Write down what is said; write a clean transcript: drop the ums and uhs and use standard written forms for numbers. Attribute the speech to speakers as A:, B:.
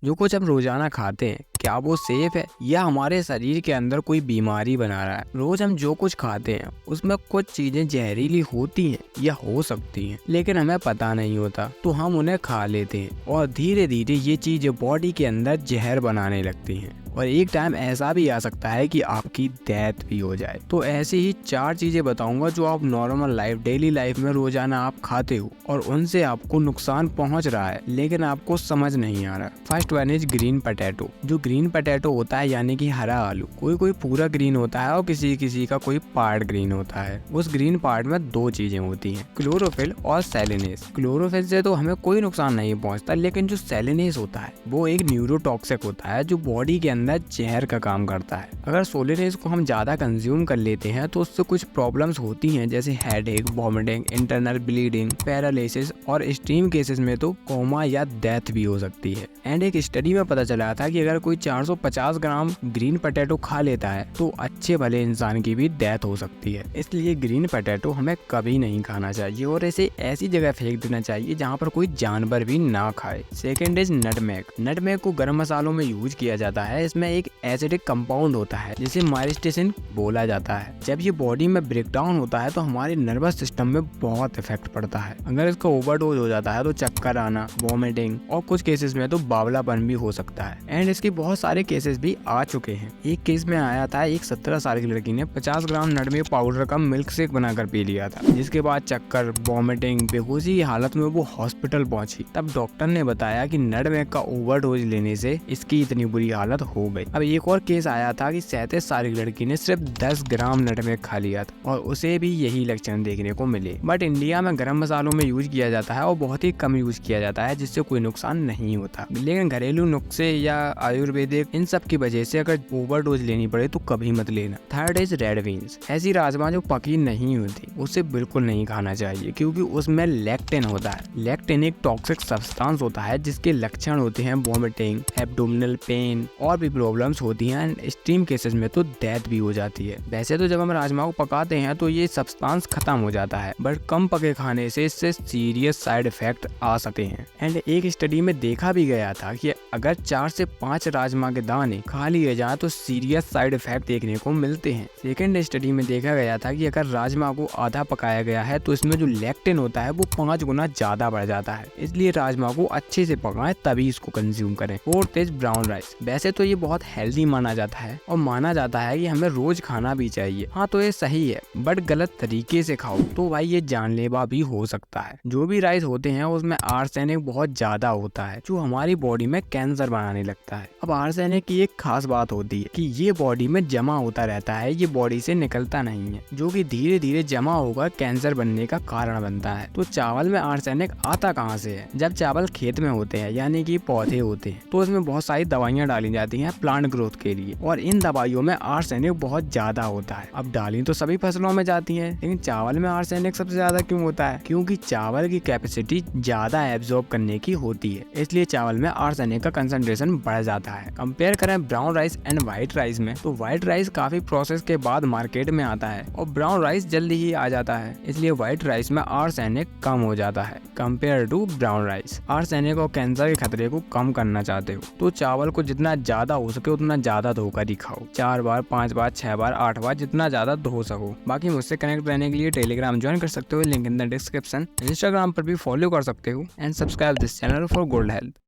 A: जो कुछ हम रोजाना खाते हैं क्या वो सेफ है या हमारे शरीर के अंदर कोई बीमारी बना रहा है। रोज हम जो कुछ खाते हैं उसमें कुछ चीजें जहरीली होती हैं या हो सकती हैं, लेकिन हमें पता नहीं होता तो हम उन्हें खा लेते हैं और धीरे धीरे ये चीजें बॉडी के अंदर जहर बनाने लगती हैं और एक टाइम ऐसा भी आ सकता है कि आपकी डेथ भी हो जाए। तो ऐसी ही 4 चीजें बताऊंगा जो आप नॉर्मल लाइफ डेली लाइफ में रोजाना आप खाते हो और उनसे आपको नुकसान पहुंच रहा है लेकिन आपको समझ नहीं आ रहा। First one is green potato. जो ग्रीन पोटैटो होता है यानी कि हरा आलू, कोई पूरा ग्रीन होता है और किसी किसी का कोई पार्ट ग्रीन होता है। उस ग्रीन पार्ट में 2 चीजें होती हैं, क्लोरोफिल और सेलेनेस। क्लोरोफिल से तो हमें कोई नुकसान नहीं पहुंचता, लेकिन जो सेलेनेस होता है वो एक न्यूरोटॉक्सिक होता है जो बॉडी के अंदर जहर का काम करता है। अगर सोलेनेस को हम ज्यादा कंज्यूम कर लेते हैं तो उससे कुछ प्रॉब्लम्स होती हैं, जैसे headache, vomiting, internal bleeding, paralysis और एक्सट्रीम केसेस में तो कोमा या डेथ भी हो सकती है। एंड एक स्टडी में पता चला था कि अगर कोई 450 ग्राम ग्रीन पोटैटो खा लेता है तो अच्छे भले इंसान की भी डेथ हो सकती है। इसलिए ग्रीन पोटैटो हमें कभी नहीं खाना चाहिए और इसे ऐसी जगह फेंक देना चाहिए जहाँ पर कोई जानवर भी ना खाए। Second is nutmeg. नटमेग को गर्म मसालों में यूज किया जाता है। इसमें एक एसिडिक कंपाउंड होता है जिसे माइस्टिसिन बोला जाता है। जब ये बॉडी में ब्रेक डाउन होता है तो हमारे नर्वस सिस्टम में बहुत इफेक्ट पड़ता है। अगर इसका ओवरडोज हो जाता है तो चक्कर आना, वॉमिटिंग और कुछ केसेस में तो बावलापन भी हो सकता है। एंड इसके बहुत सारे केसेस भी आ चुके हैं। एक केस में आया था, एक 17 साल की लड़की ने 50 ग्राम नटमेग पाउडर का मिल्क शेक बनाकर पी लिया था, जिसके बाद चक्कर, वॉमिटिंग, बेहोशी की हालत में वो हॉस्पिटल पहुंची। तब डॉक्टर ने बताया कि नटमेग का ओवरडोज लेने से इसकी इतनी बुरी हालत हो गई। अब एक और केस आया था कि 37 साल की लड़की ने सिर्फ 10 ग्राम नटमेग खा लिया था और उसे भी यही लक्षण देखने को मिले। बट इंडिया में गरम मसालों में यूज किया जाता है और बहुत ही कम यूज किया जाता है, जिससे कोई नुकसान नहीं होता। लेकिन घरेलू नुस्खे या आयुर्वेदिक इन सब की वजह से अगर ओवरडोज लेनी पड़े तो कभी मत लेना। Third is red beans. ऐसी राजमा जो पकी नहीं होती उसे बिल्कुल नहीं खाना चाहिए, क्योंकि उसमें लेक्टिन होता है। लेक्टिन एक टॉक्सिक सब्सटेंस होता है जिसके लक्षण होते हैं वॉमिटिंग, एब्डोमिनल पेन और भी प्रॉब्लम्स होती हैं। एक्सट्रीम केसेस में तो डेथ भी हो जाती है। वैसे तो जब हम राजमा को पकाते हैं तो ये सब्सटेंस खत्म हो जाता है, बट कम पके खाने से इससे सीरियस साइड इफेक्ट आ सकते हैं। एंड एक स्टडी में देखा भी गया था कि अगर 4 से 5 राजमा के दाने खा लिए जाए तो सीरियस साइड इफेक्ट देखने को मिलते हैं। सेकेंड स्टडी में देखा गया था कि अगर राजमा को आधा पकाया गया है तो इसमें जो लेक्टिन होता है वो 5 गुना ज्यादा बढ़ जाता है। इसलिए राजमा को अच्छे से पकाएं तभी इसको कंज्यूम करें। Fourth is brown rice. वैसे तो ये बहुत हेल्दी माना जाता है और माना जाता है कि हमें रोज खाना भी चाहिए। हाँ, तो ये सही है, बट गलत तरीके से खाओ तो भाई ये जानलेवा भी हो सकता है। जो भी राइस होते हैं उसमें आर्सेनिक बहुत ज्यादा होता है जो हमारी बॉडी में कैंसर बनाने लगता है। अब आर्सेनिक की एक खास बात होती है कि ये बॉडी में जमा होता रहता है, ये बॉडी से निकलता नहीं है, जो कि धीरे धीरे जमा होकर कैंसर बनने का कारण बनता है। तो चावल में आर्सेनिक आता कहाँ से है? जब चावल खेत में होते हैं यानी कि पौधे होते हैं तो उसमें बहुत सारी दवाइयाँ डाली जाती हैं प्लांट ग्रोथ के लिए, और इन दवाइयों में आर्सेनिक बहुत ज्यादा होता है। अब डाली तो सभी फसलों में जाती है, लेकिन चावल में आर्सेनिक सबसे ज्यादा क्यों होता है? क्योंकि चावल की कैपेसिटी ज्यादा एब्जॉर्ब करने की होती है, इसलिए चावल में आर्सेनिक का कंसंट्रेशन बढ़ जाता है। कंपेयर करें brown rice and white rice में तो व्हाइट राइस काफी प्रोसेस के बाद मार्केट में आता है और ब्राउन राइस जल्दी ही आ जाता है, इसलिए व्हाइट राइस में आर्सेनिक कम हो जाता है compare to brown rice. Arsenic और कैंसर के खतरे को कम करना चाहते हो तो चावल को जितना ज्यादा हो सके उतना ज्यादा धोकर ही खाओ। 4 बार, 5 बार, 6 बार, 8 बार, जितना ज्यादा धो सको। बाकी मुझसे कनेक्ट रहने के लिए टेलीग्राम ज्वाइन कर सकते हो, link in the description. Instagram पर भी फॉलो कर सकते हो and subscribe this channel for good health.